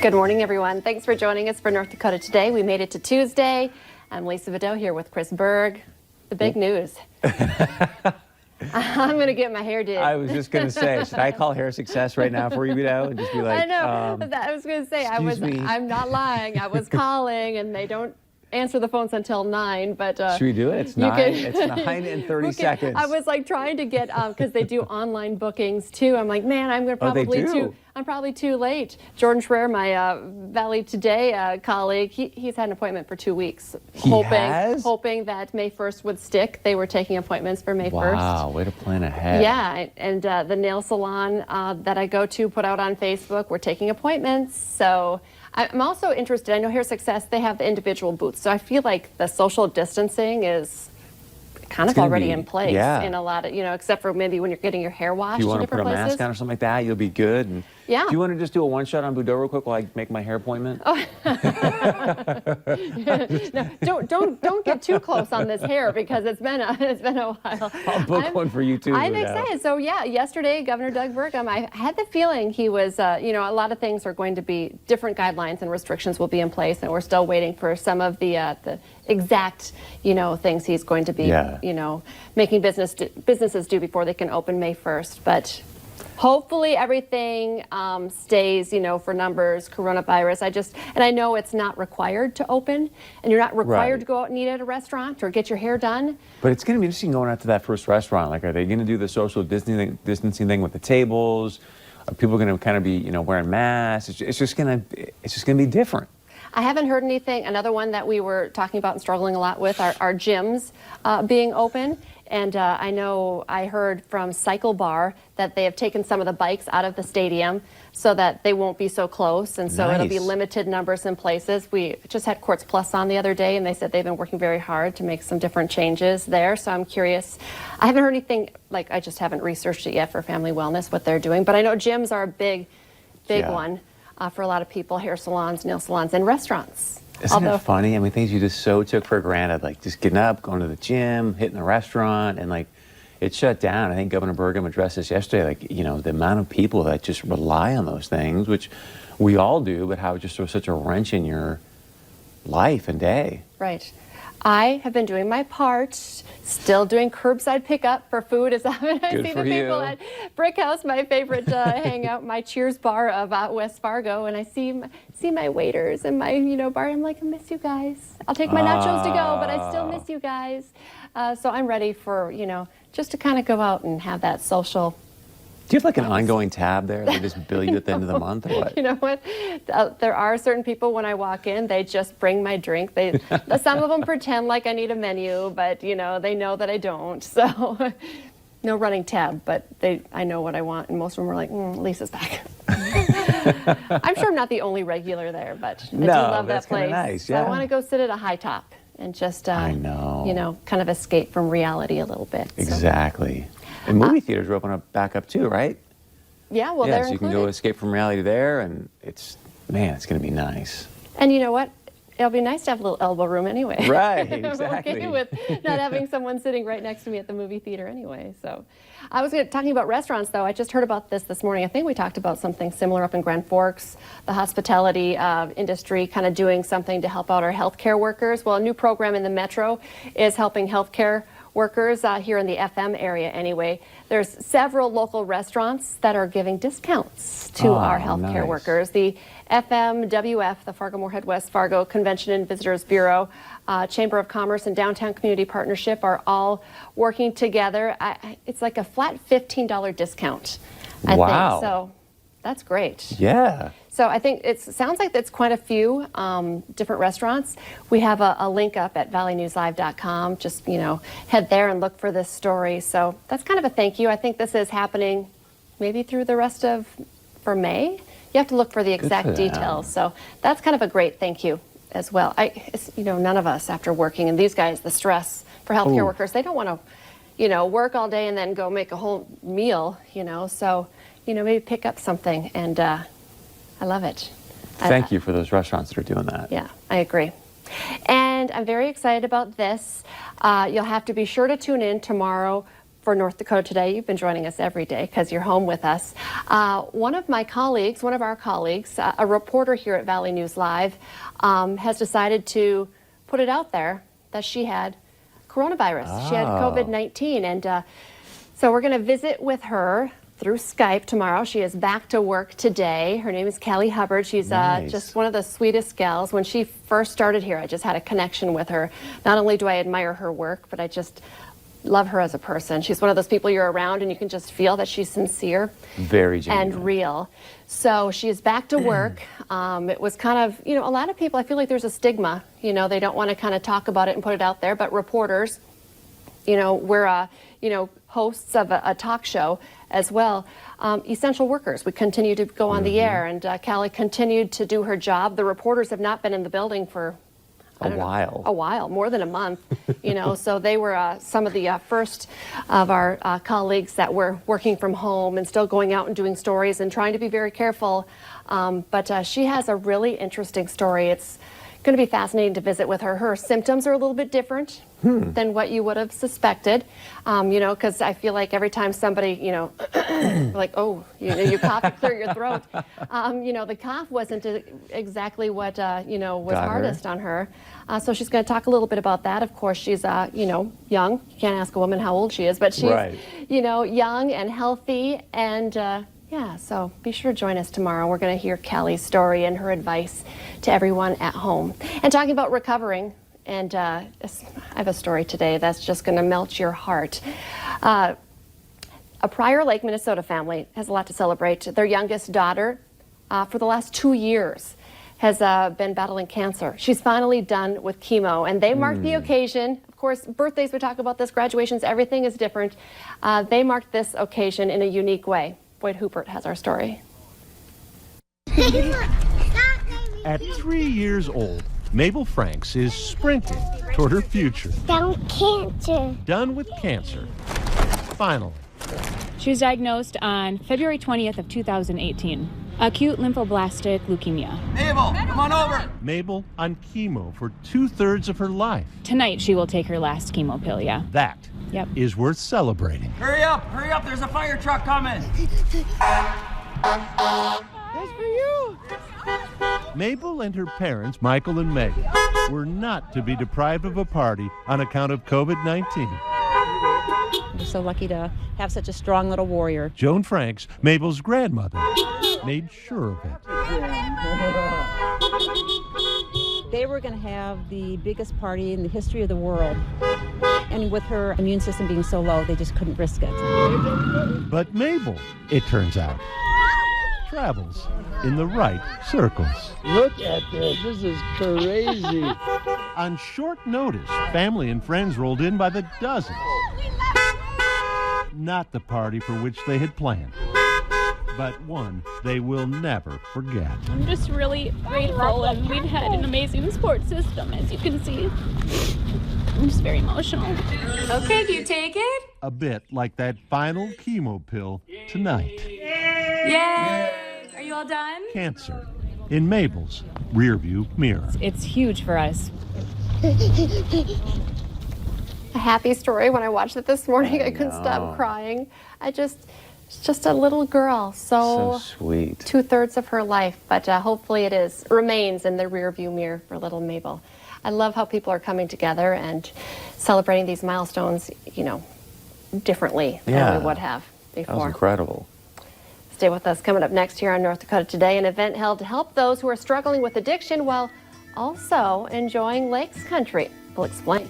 Good morning, everyone. Thanks for joining us for North Dakota Today. We made it to Tuesday. I'm Lisa Vidot here with Chris Berg. The big news. I'm going to get my hair did. I was just going to say, should I call hair success right now for you, Vidot, and just be like, I know. I was going to say, I'm not lying. I was calling, and they don't answer the phones until 9. But should we do it? It's 9. It's 9 and 30 seconds. I was like trying to get because they do online bookings too. I'm like, man, I'm probably too late. Jordan Schreier, my Valley Today colleague, he's had an appointment for 2 weeks, hoping that May 1st would stick. They were taking appointments for May 1st. Wow, way to plan ahead. Yeah, and the nail salon that I go to put out on Facebook, we're taking appointments. So I'm also interested. I know Hair Success, they have the individual booths. So I feel like the social distancing is kind of already in place in a lot of, except for maybe when you're getting your hair washed in different places. If you want to put a mask on or something like that, you'll be good. And yeah. Do you want to just do a one-shot on Vidot real quick while I make my hair appointment? Oh. No, don't get too close on this hair because it's been a while. I'll book one for you too. I'm excited. So yeah, yesterday Governor Doug Burgum, I had the feeling he was, a lot of things are going to be different guidelines and restrictions will be in place, and we're still waiting for some of the exact things he's going to be making businesses do before they can open May 1st, but. Hopefully everything stays, for numbers, coronavirus. And I know it's not required to open, and you're not required to go out and eat at a restaurant or get your hair done. But it's going to be interesting going out to that first restaurant. Like, are they going to do the social distancing thing with the tables? Are people going to kind of be, wearing masks? It's just going to be different. I haven't heard anything. Another one that we were talking about and struggling a lot with are gyms being open. And I know I heard from Cycle Bar that they have taken some of the bikes out of the stadium so that they won't be so close. And so it'll be limited numbers in places. We just had Courts Plus on the other day, and they said they've been working very hard to make some different changes there. So I'm curious. I haven't heard anything, I just haven't researched it yet for Family Wellness, what they're doing. But I know gyms are a big one for a lot of people, hair salons, nail salons, and restaurants. Isn't it funny? I mean, things you just so took for granted, like just getting up, going to the gym, hitting the restaurant, and it shut down. I think Governor Burgum addressed this yesterday, the amount of people that just rely on those things, which we all do, but how it just throws such a wrench in your life and day. Right. I have been doing my part, still doing curbside pickup for food. I see the people at Brick House, my favorite hangout, my Cheers bar of West Fargo, and I see my waiters and my bar. I'm like, I miss you guys. I'll take my nachos to go, but I still miss you guys. So I'm ready for just to kind of go out and have that social. Do you have an ongoing tab there? They just bill you at the end of the month or what? You know what? There are certain people when I walk in, they just bring my drink. Some of them pretend like I need a menu, but they know that I don't. So no running tab, but I know what I want, and most of them are like, Lisa's back. I'm sure I'm not the only regular there, but I do love that place. Nice, yeah. So I want to go sit at a high top and just kind of escape from reality a little bit. Exactly. And movie theaters are opening back up too, right? Yeah, well, they're so you can go escape from reality there, and it's going to be nice. And you know what? It'll be nice to have a little elbow room anyway. Right, exactly. I'm okay with not having someone sitting right next to me at the movie theater anyway. So, I was talking about restaurants, though. I just heard about this morning. I think we talked about something similar up in Grand Forks, the hospitality industry kind of doing something to help out our healthcare workers. Well, a new program in the Metro is helping healthcare workers here in the FM area anyway. There's several local restaurants that are giving discounts to our healthcare workers. The FMWF, the Fargo-Moorhead West Fargo Convention and Visitors Bureau, Chamber of Commerce and Downtown Community Partnership are all working together. It's like a flat $15 discount, I think. So that's great. Yeah. So I think it sounds like it's quite a few different restaurants. We have a link up at valleynewslive.com. Just, head there and look for this story. So that's kind of a thank you. I think this is happening maybe through the rest for May. You have to look for the exact details. So that's kind of a great thank you as well. None of us after working, and these guys, the stress for healthcare workers, they don't want to, work all day and then go make a whole meal, So, maybe pick up something, and I love it. Thank you for those restaurants that are doing that. Yeah, I agree. And I'm very excited about this. You'll have to be sure to tune in tomorrow for North Dakota Today. You've been joining us every day because you're home with us. One of our colleagues, a reporter here at Valley News Live, has decided to put it out there that she had coronavirus. She had COVID-19, and so we're going to visit with her through Skype tomorrow. She is back to work today. Her name is Callie Hubbard. She's Nice. just one of the sweetest gals. When she first started here, I just had a connection with her. Not only do I admire her work, but I just love her as a person. She's one of those people you're around and you can just feel that she's sincere. Very genuine. And real. So she is back to work. It was kind of, a lot of people, I feel like there's a stigma. They don't want to kind of talk about it and put it out there, but reporters, we're, hosts of a talk show as well. Essential workers, we continue to go on the air, and Callie continued to do her job. The reporters have not been in the building for a while, more than a month, so they were some of the first of our colleagues that were working from home and still going out and doing stories and trying to be very careful. But she has a really interesting story. It's going to be fascinating to visit with her. Her symptoms are a little bit different than what you would have suspected, because I feel like every time somebody, like, you cough to clear your throat, the cough wasn't exactly what, was hardest on her. So she's going to talk a little bit about that. Of course, she's, young. You can't ask a woman how old she is, but she's, young and healthy, and so be sure to join us tomorrow. We're going to hear Callie's story and her advice to everyone at home. And talking about recovering, and I have a story today that's just going to melt your heart. A Prior Lake, Minnesota family has a lot to celebrate. Their youngest daughter, for the last 2 years, has been battling cancer. She's finally done with chemo, and they marked the occasion. Of course, birthdays, we talk about this, graduations, everything is different. They marked this occasion in a unique way. Boyd Hoopert has our story. At 3 years old, Mabel Franks is sprinting toward her future. Done with cancer. Finally. She was diagnosed on February 20th of 2018. Acute lymphoblastic leukemia. Mabel, come on over. Mabel on chemo for 2/3 of her life. Tonight she will take her last chemo pill, yeah. That is worth celebrating. Hurry up, there's a fire truck coming. That's for you. Mabel and her parents, Michael and Meg, were not to be deprived of a party on account of COVID-19. We're so lucky to have such a strong little warrior. Joan Franks, Mabel's grandmother, made sure of it. They were going to have the biggest party in the history of the world. And with her immune system being so low, they just couldn't risk it. But Mabel, it turns out, travels in the right circles. Look at this. This is crazy. On short notice, family and friends rolled in by the dozens. Not the party for which they had planned, but one they will never forget. I'm just really grateful, and we've had an amazing support system, as you can see. I'm just very emotional. Okay, do you take it? A bit like that final chemo pill tonight. Yay! Are you all done? Cancer in Mabel's rearview mirror. It's huge for us. A happy story. When I watched it this morning, I couldn't stop crying. It's just a little girl, so sweet. 2/3 of her life, but hopefully it remains in the rearview mirror for little Mabel. I love how people are coming together and celebrating these milestones, differently than we would have before. That was incredible. Stay with us. Coming up next here on North Dakota Today, an event held to help those who are struggling with addiction while also enjoying Lakes Country. We'll explain.